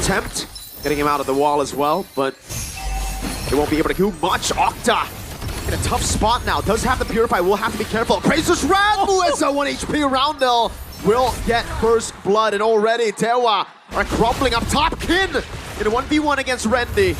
attempt getting him out of the wall as well, but they won't be able to do much. Octa in a tough spot now. Does have the Purify, will have to be careful. Praises Red! Mueza 1 HP Roundel will get first blood, and already Dewa are crumbling up top. Qinn in a 1v1 against Rendy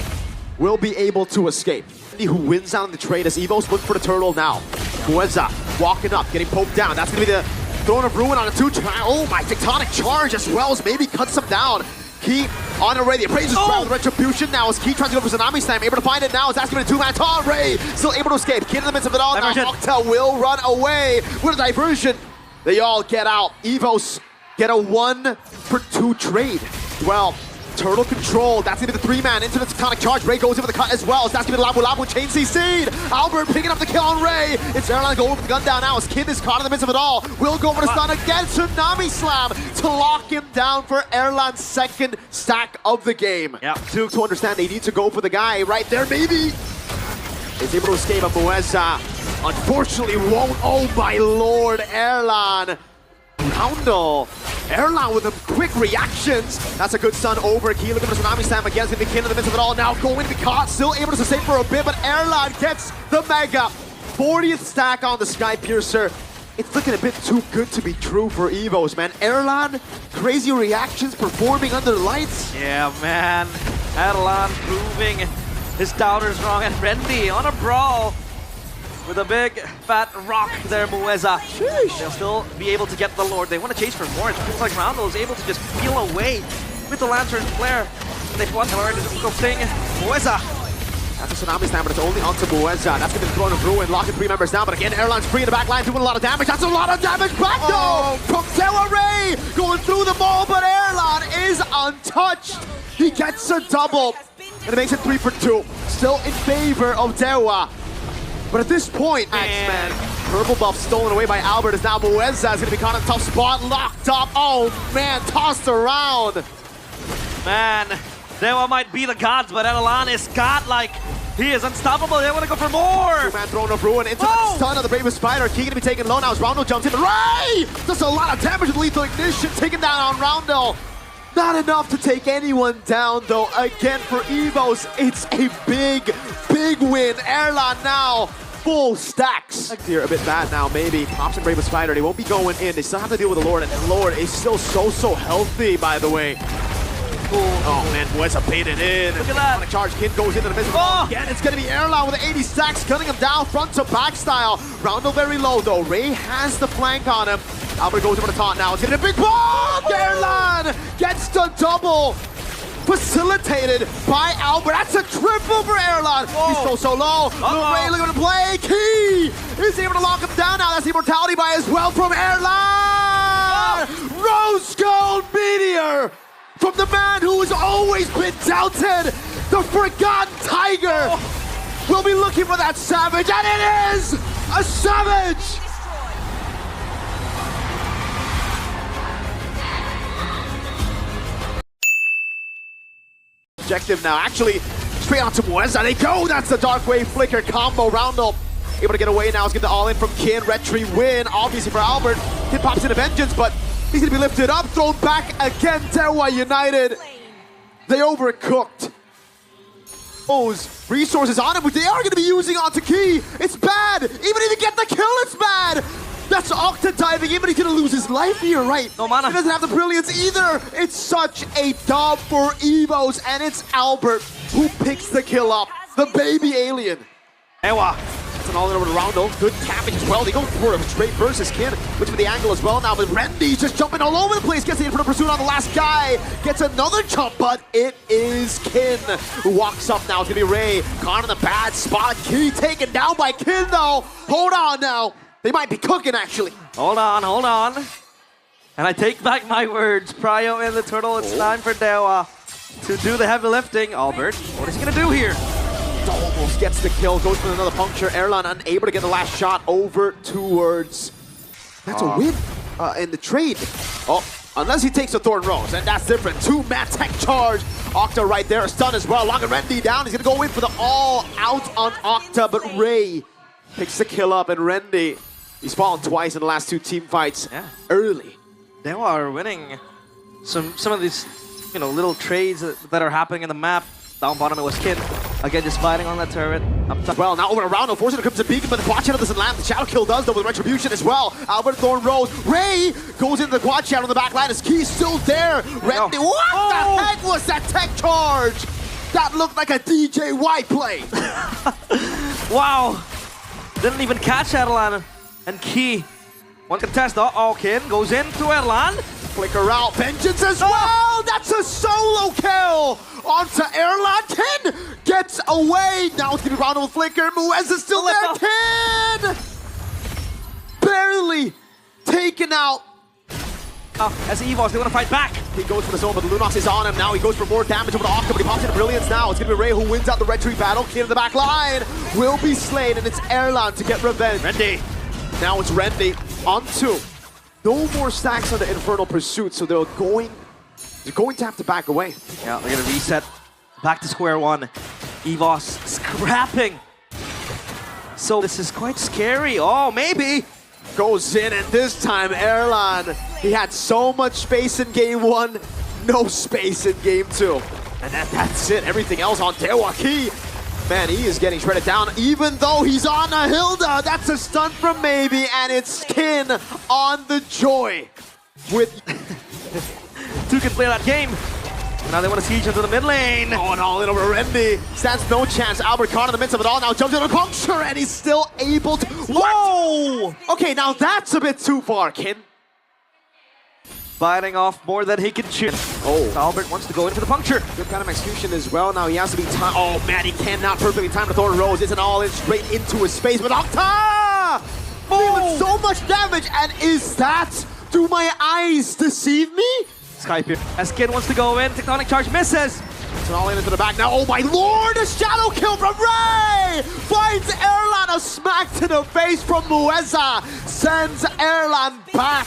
will be able to escape. Rendy who wins out in the trade as Evos look for the turtle now. Mueza walking up, getting poked down. That's gonna be the Throne of Ruin on a 2-try. Oh my, Tectonic Charge as well as maybe cuts him down. Qinn on already. Praises Red with Retribution now as Qinn tries to go for Tsunami Slam. Able to find it now. It's asking a 2-man taunt. Ray still able to escape. Qinn in the midst of it all now. Octa will run away with a diversion. They all get out. Evos get a 1-for-2 trade. Well, Turtle control. That's gonna be the 3-man into the Tectonic Charge. Ray goes in for the cut as well. That's gonna be the Labu Labu Chain CC'd. Albert picking up the kill on Ray. It's Airline going for the gun down now as Qinn is caught in the midst of it all. Will go for the stun again. Tsunami Slam to lock him down for Airline's second stack of the game. Yeah. To understand they need to go for the guy right there, maybe. Is able to escape, but Mueza unfortunately won't. Oh my lord, Airline. Roundel. Airline with the quick reactions. That's a good stun over. Qinn looking for Tsunami Slam again. It's gonna be Qinn in the midst of it all now. Going to be caught. Still able to sustain for a bit, but Airline gets the Mega. 40th stack on the Sky Piercer. It's looking a bit too good to be true for Evos, man. Airline, crazy reactions, performing under the lights. Yeah, man. Adelan proving his doubters wrong, and Rendy on a brawl with a big fat rock there, Mueza. They'll still be able to get the Lord. They want to chase for more. It feels like Roundel is able to just peel away with the Lantern Flare. They want to learn the difficult thing. Mueza. That's a Tsunami Slam, but it's only onto Mueza. That's going to be the Throne of Ruin, locking 3 members down. But again, Airline's free in the back line, doing a lot of damage. That's a lot of damage back though! From Dewa Ray going through the ball, but Airline is untouched. He gets a double, and it makes it 3-for-2. Still in favor of Dewa. But at this point, X-Man, purple buff stolen away by Albert is now Mueza is going to be caught in a tough spot, locked up. Oh man, tossed around. Man, Dewa might be the gods, but Adelan is godlike. He is unstoppable. They want to go for more. 2-man Throne of Ruin into the stun of the Bravest Spider. Qinn going to be taken low now as Roundel jumps in. Ray does a lot of damage with Lethal Ignition, taken down on Roundel. Not enough to take anyone down though. Again for Evos, it's a big win. Airline now full stacks. They're a bit bad now, maybe. Pops and Bravest Spider, they won't be going in. They still have to deal with the Lord, and the Lord is still so healthy, by the way. Oh man, Mueza baited in. Look at that. Charge. Qinn goes into the midst of it again. It's going to be Airline with 80 stacks, cutting him down front to back style. Roundel very low though. Ray has the flank on him. Albert goes over the taunt now. It's going to be a big bomb. Airline gets the double. Facilitated by Albert. That's a triple for Airline. He's so low. Ray looking to play. Qinn is able to lock him down now. That's the immortality buy as well from Airline. Rose Gold Meteor from the man who has always been doubted. The Forgotten Tiger will be looking for that Savage, and it is a Savage. Objective now, actually, straight onto Mueza. They go, that's the Dark Wave Flicker combo. Roundel able to get away now. Let's get the all-in from Qinn. Retry win, obviously for Albert. Qinn pops into Vengeance, but he's gonna be lifted up, thrown back again. Dewa United, they overcooked. Those resources on him, but they are gonna be using onto Qinn. It's bad, even if you get the kill, it's bad. That's Octa diving in, but he's gonna lose his life here, right? No mana. He doesn't have the brilliance either. It's such a dub for Evos, and it's Albert who picks the kill up. The baby alien. Dewa. That's an all-in over to Roundel. Good capping as well. They go for a straight versus Qinn, which with the angle as well now. But Rendy's just jumping all over the place. Gets the infinite pursuit on the last guy. Gets another jump, but it is Qinn who walks up now. It's gonna be Ray. Caught in a bad spot. Qinn taken down by Qinn though. Hold on now. They might be cooking, actually. Hold on. And I take back my words. Prio in the turtle. It's time for Dewa to do the heavy lifting. Albert, what is he going to do here? Almost gets the kill. Goes for another puncture. Airline unable to get the last shot over towards. That's a win in the trade. Oh, unless he takes a Thorn Rose, and that's different. 2-man tech charge. Octa right there. A stun as well. Locking Rendy down. He's going to go in for the all-out on Octa, but Ray picks the kill up, and Rendy, he's fallen twice in the last 2 team fights early. Dewa are winning some of these you know, little trades that are happening in the map. Down bottom it was Qinn. Again, just fighting on that turret. Up top. Well, now over around, forcing the Crimson Beacon, but the quad channel doesn't land. The shadow kill does, though, with Retribution as well. Albert Thorn Rose. Ray goes into the quad channel on the back line. His key's still there. What the heck was that tech charge? That looked like a DJ White play. Wow. Didn't even catch Erlan and Key. One contest. Uh-oh, Qinn goes into Erlan. Flicker out. Vengeance as well. That's a solo kill onto Erlan. Qinn gets away. Now it's going to be round with Flicker. Muez is still there. Qinn barely taken out. As Evos, they want to fight back. He goes for the zone, but Lunox is on him now. He goes for more damage over the Octa, but he pops into Brilliance now. It's going to be Ray who wins out the Red Tree battle. Qinn in the back line will be slain, and it's Erlan to get revenge. Rendy. Now it's Rendy on 2. No more stacks on the Infernal Pursuit, so they're going to have to back away. Yeah, they're going to reset back to square one. Evos scrapping. So this is quite scary. Oh, maybe. Goes in, and this time Erlan, he had so much space in game 1, no space in game 2. And that's it. Everything else on Dewa. Key, man, he is getting shredded down, even though he's on a Hilda. That's a stun from Maybe, and it's Qinn on the Joy. With 2 can play that game. Now they want to siege into the mid lane. Going all in over Rendy. Stands no chance. Albert caught in the midst of it all. Now jumps into the puncture, and he's still able to. Whoa! Okay, now that's a bit too far, Qinn. Biting off more than he can chew. Oh, Albert wants to go into the puncture. Good kind of execution as well. Now he has to be time. Oh man, he cannot perfectly time the Thorn Rose. It's an all in straight into his space. But Octa! Dealing so much damage, and is that? Do my eyes deceive me? Skype here. As Qinn wants to go in, Tectonic Charge misses. It's an all in into the back now. Oh my lord, a shadow kill from Ray! Finds Erlan, a smack to the face from Mueza. Sends Erlan back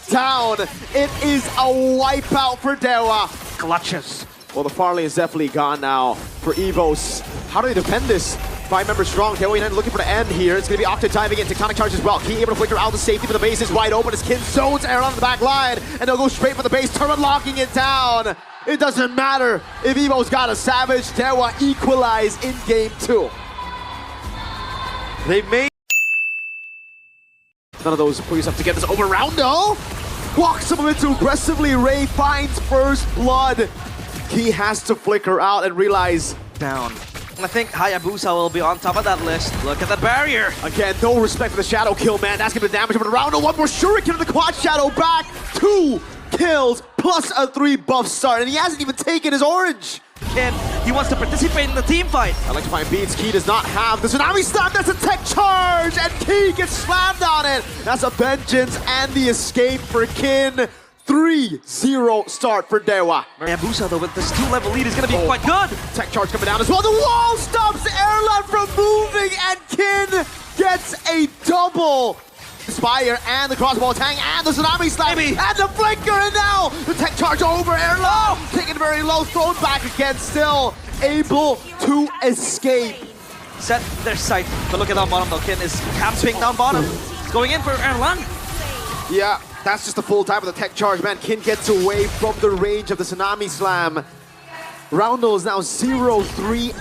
down. It is a wipeout for Dewa. Clutches. Well, the Farley is definitely gone now for Evos. How do they defend this? 5 members strong. Dewa United looking for the end here. It's going to be Octa diving in. Tectonic Charge as well. Key able to flicker out the safety, but the base is wide open as Qinn zones Erlan on the back line. And they'll go straight for the base. Turret locking it down. It doesn't matter if Evos got a Savage. Dewa equalize in game 2. They made none of those police have to get this over round though. Walks him into aggressively. Ray finds first blood. He has to flicker out and realize down. I think Hayabusa will be on top of that list. Look at that barrier. Again, no respect for the shadow kill, man. That's gonna be damage over the round. One more shuriken of the quad shadow back. 2 kills plus a 3 buff start, and he hasn't even taken his orange. Qinn, he wants to participate in the team fight. I like to find beats. Key does not have the tsunami stun. That's a tech charge, and Key gets slammed on it. That's a vengeance and the escape for Qinn. 3-0 start for Dewa. Hayabusa, though, with this 2-level lead is going to be quite good. Tech charge coming down as well. The wall stops Erlan from moving, and Qinn gets a double. Spire and the crossbow tang and the tsunami slam and the flanker, and now the tech charge over Erlan. Taking it very low, thrown back again, still able to escape. Set their sight, but look at down bottom though. Qinn is camping down bottom. Going in for Erlan. Yeah, that's just the full time of the tech charge, man. Qinn gets away from the range of the tsunami slam. Roundel is now 0-3-1,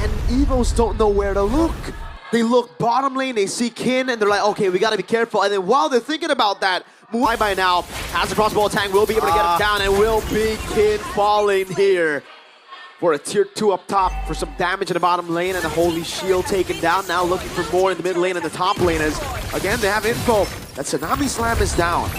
and Evos don't know where to look. They look bottom lane, they see Qinn, and they're like, okay, we gotta be careful. And then while they're thinking about that, Muay by now has the crossbow tang, will be able to get him down, and will be Qinn falling here for a tier 2 up top for some damage in the bottom lane, and the holy shield taken down. Now looking for more in the mid lane and the top lane, as again they have info that tsunami slam is down.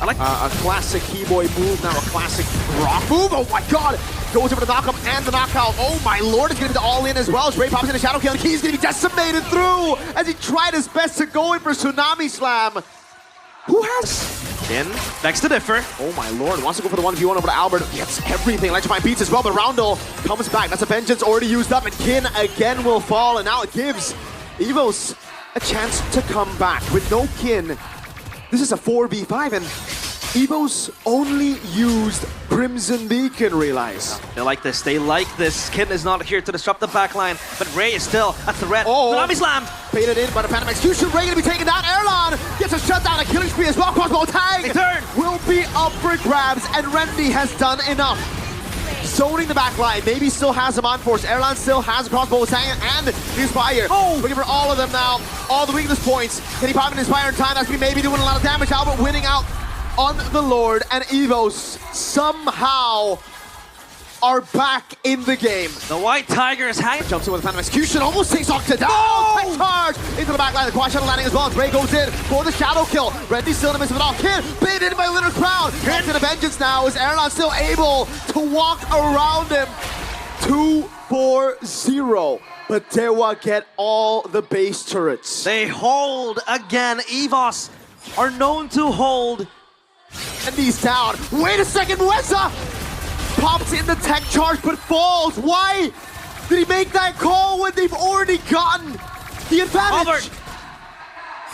I like a classic Keyboy move, now a classic rock move. Oh my god! Goes over the knockup and the knockout. Oh my lord, it's gonna be the all in as well. As Ray pops in a shadow kill, and Key's gonna be decimated through as he tried his best to go in for tsunami slam. Who has Qinn next to differ. Oh my lord, wants to go for the 1v1 over to Albert. Gets everything. Electrifying beats as well, but Roundel comes back. That's a vengeance already used up, and Qinn again will fall, and now it gives Evos a chance to come back. With no Qinn, this is a 4v5, and Evos only used Crimson Beacon, realize. They like this. They like this. Qinn is not here to disrupt the backline, but Ray is still a threat. Oh. Tsunami Slam! Baited in by the Phantom Execution. Ray gonna be taken down. Erlan gets a shutdown, a killing spree as well. Crossbow tag They turn. will be up for grabs, and Rendy has done enough. Zoning the backline, maybe still has him on force. Erlan still has a crossbow tag and the Inspire. Oh. Looking for all of them now. All the weakness points. Can he pop an Inspire in time? That's gonna be maybe doing a lot of damage. Albert winning out on the Lord, and Evos somehow are back in the game. The White Tiger is hanging. Jumps in with a Phantom Execution, almost takes Octa down. Quick charge into the back line. The quad shadow landing as well. As Ray goes in for the shadow kill. Rendy still in the midst of it all. Qinn baited in by Litter Crown. Gets in a vengeance now. Is Erlan still able to walk around him? 2-4-0. But Dewa get all the base turrets. They hold again. Evos are known to hold. And he's down. Wait a second, Weza pops in the tech charge but falls. Why did he make that call when they've already gotten the advantage? Albert.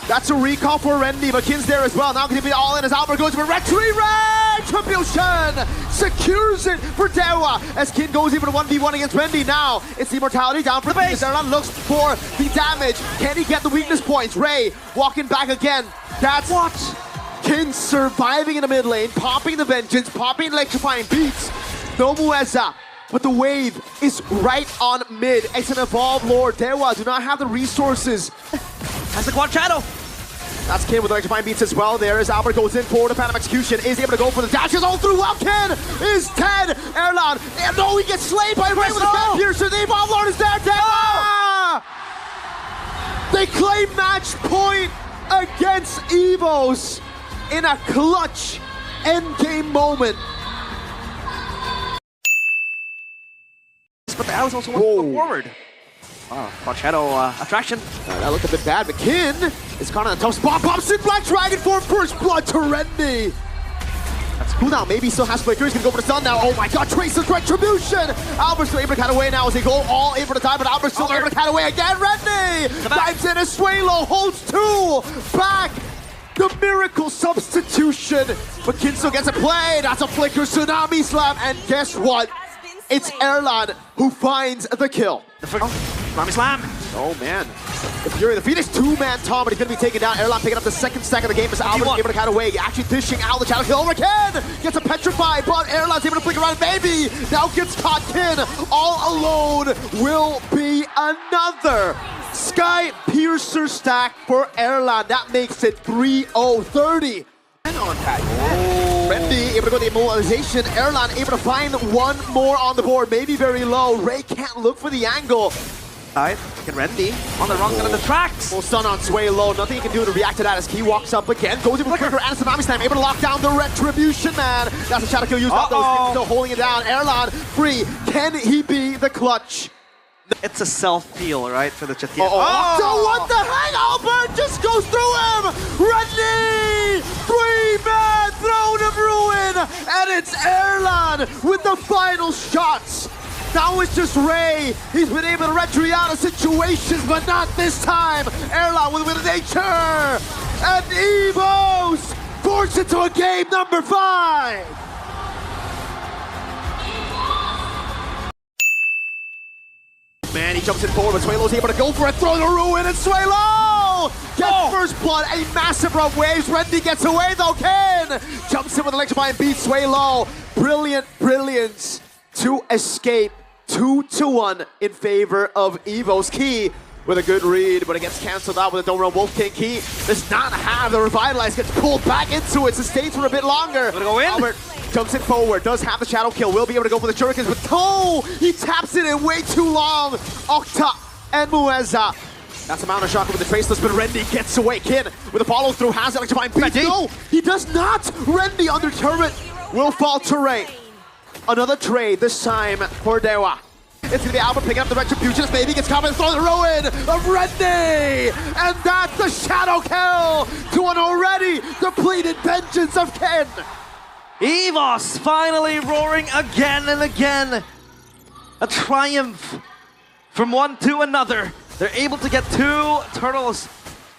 That's a recall for Rendy, but Qinn's there as well. Now can he be all in as Albert goes for Retribution! Secures it for Dewa as Qinn goes even to 1v1 against Rendy. Now it's the Immortality down for the base. Erlan looks for the damage. Can he get the weakness points? Ray walking back again. That's what? Qinn surviving in the mid lane, popping the Vengeance, popping Electrifying Beats. No Mueza, but the wave is right on mid. It's an Evolved Lord. Dewa do not have the resources. Has the quad shadow. That's Qinn with Electrifying Beats as well. There is Albert goes in for the Phantom Execution. Is able to go for the dashes all through. Well, Qinn is dead. Erlan, and no, he gets slain by Ray with a Fan Piercer. The Evolved Lord is there. Dewa! They claim match point against Evos in a clutch endgame moment. But the Alice also wants to go forward. Oh, quad shadow attraction. That looked a bit bad, but Qinn is caught on a tough spot. Pops in Black Dragon for first blood to Rendy. That's cool now. Maybe he still has Flicker. He's gonna go for the stun now. Oh my god, Tracer's Retribution! Albert's still able to cut away now as they go all in for the time, but Albert's still able to cut away again. Rendy dives in as Swalo holds two back. The miracle substitution, but Qinn still gets a play. That's a Flicker Tsunami Slam, and guess what? It's Erlan who finds the kill. Tsunami Slam. Oh man, the Fury of the Phoenix, two-man Tom, but he's gonna be taken down. Erlan picking up the second stack of the game as Albert able to cut away, actually dishing out the shadow kill over Qinn. Gets a petrify, but Erlan's able to flick around, maybe now gets caught. Qinn all alone will be another Sky Piercer stack for Erlan. That makes it 3-0-30. And on that. Rendy able to go the immobilization. Erlan able to find one more on the board, maybe very low. Ray can't look for the angle. Look at Rendy on the wrong side of the tracks. Full stun on Sway low. Nothing he can do to react to that as he walks up again. Goes in with Flicker and Tsunami Slam. Able to lock down the Retribution, man. That's a shadow kill used up. Those things still holding it down. Erlan free. Can he be the clutch? It's a self-peel, right, for the Chatian. So what the heck? Albert just goes through him! Rendy! Three-man Throne of Ruin! And it's Erlan with the final shots! Now it's just Ray. He's been able to retry out of situations, but not this time. Erlan with nature! And Evos force it to a game number 5! Man, he jumps in forward, but Swalo's able to go for it, throw the ruin, and Swalo gets first blood, a massive rough waves. Rendy gets away though, Qinn jumps in with Electrifying Beat. Swalo, brilliance to escape. 2-1 in favor of Evos. Key with a good read, but it gets cancelled out with a Dome Run Wolf King. Key does not have the Revitalize, gets pulled back into it, sustains for a bit longer. Gonna go in. Albert jumps in forward, does have the shadow kill, will be able to go for the Shurikens, but no! He taps it in way too long. Octa and Mueza. That's a Mountain Shocker with the Traceless, but Rendy gets away. Qinn with a follow through, has Electrifying Beat. No, he does not! Rendy under turret will fall to Ray. Another trade, this time for Dewa. It's gonna be Albert picking up the Retribution. Maybe gets caught and throw the ruin of Rendy! And that's the shadow kill to an already depleted Vengeance of Qinn. Evos finally roaring again and again. A triumph from one to another. They're able to get 2 turtles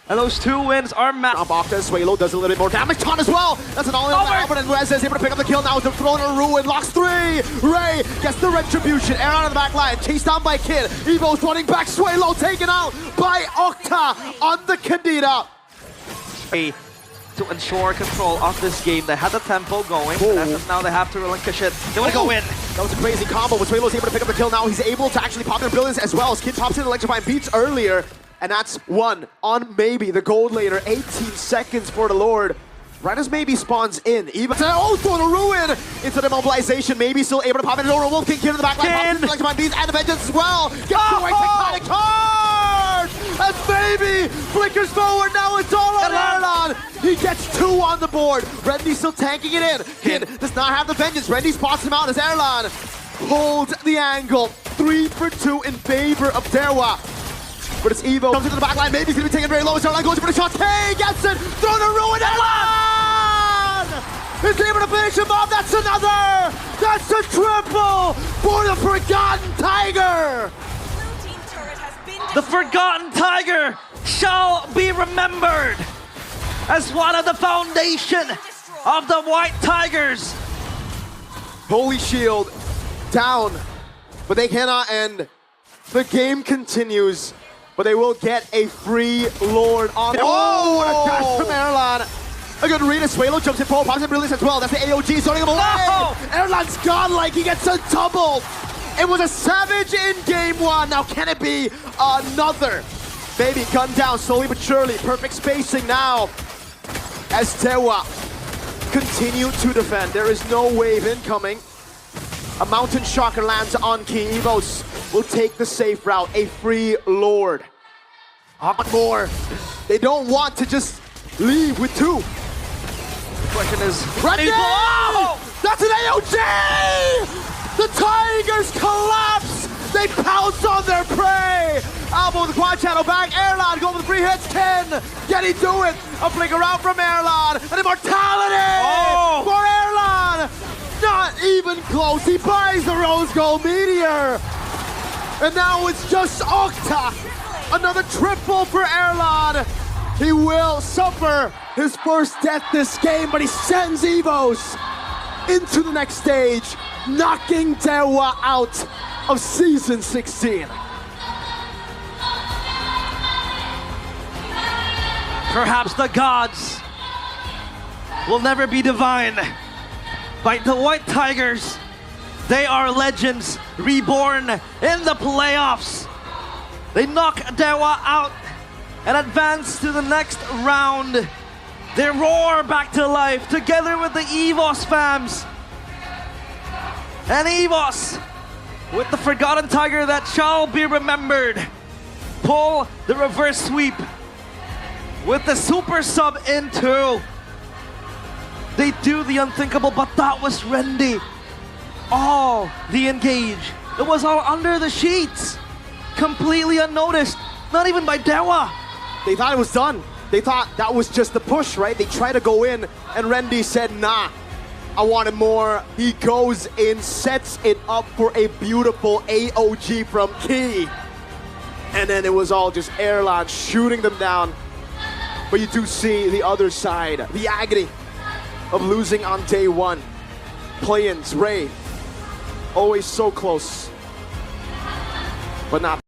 And those 2 wins are massive. Octa, Swalo does a little bit more damage. Ton as well. That's an all-in on Albert, and Rez is able to pick up the kill now. They're throwing a ruin. Locks 3. Ray gets the retribution. Aaron on the back line. Chased down by Qinn. Evos running back. Swalo taken out by Octa on the Candida. To ensure control of this game. They had the tempo going. Now they have to relinquish it. They want to go in. That was a crazy combo, but Swalo's able to pick up the kill now. He's able to actually pop their brilliance as well as Qinn pops in electrifying beats earlier. And that's 1 on Maybe, the gold laner. 18 seconds for the Lord. Right as Maybe spawns in. Even throwing a ruin into the mobilization. Maybe still able to pop in over Wolf King. Qinn in the back line. Pops in electrifying beats and the vengeance as well. Gets the tectonic charge! As Maybe flickers forward. Now it's all on Erlan. He gets 2 on the board. Rendy still tanking it in. Qinn does not have the vengeance. Rendy spots him out as Erlan holds the angle. 3 for 2 in favor of Dewa. But it's Evo. Comes into the back line. Maybe he's going to be taken very low. Erlan goes for the shot. K gets it. Thrown a ruin. Erlan is able to finish him off. That's another. That's a triple for the Forgotten Tiger. The Forgotten Tiger shall be remembered as one of the foundation of the White Tigers. Holy Shield down, but they cannot end. The game continues, but they will get a free Lord on. Oh, what a dash from Erlan. A good read as Swalo jumps in forward, pops in release as well. That's the AOG starting him away. Erlan's gone like he gets a double. It was a savage in game 1. Now can it be another? Maybe gun down slowly but surely. Perfect spacing now as Dewa continue to defend. There is no wave incoming. A Mountain Shocker lands on Key. Evos will take the safe route. A free Lord. More. They don't want to just leave with 2. The question is... Rendy! That's an AOG! The Tigers collapse! They pounce on their prey! Albo with the quad channel back. Erlan going with 3 hits. Qinn! Can he do it? A flicker out from Erlan. An immortality for Erlan! Not even close. He buys the Rose Gold Meteor. And now it's just Octa. Another triple for Erlan. He will suffer his first death this game, but he sends Evos into the next stage, knocking Dewa out of Season 16. Perhaps the gods will never be divine. By the White Tigers, they are legends reborn in the playoffs. They knock Dewa out and advance to the next round. They roar back to life together with the Evos fams. And Evos, with the Forgotten Tiger that shall be remembered, pull the reverse sweep with the super sub in 2. They do the unthinkable, but that was Rendy. All the engage. It was all under the sheets. Completely unnoticed. Not even by Dewa. They thought it was done. They thought that was just the push, right? They tried to go in, and Rendy said, nah, I wanted more. He goes in, sets it up for a beautiful AOG from Key. And then it was all just Erlan shooting them down. But you do see the other side, the agony of losing on day 1. Play-ins, Ray, always so close, but not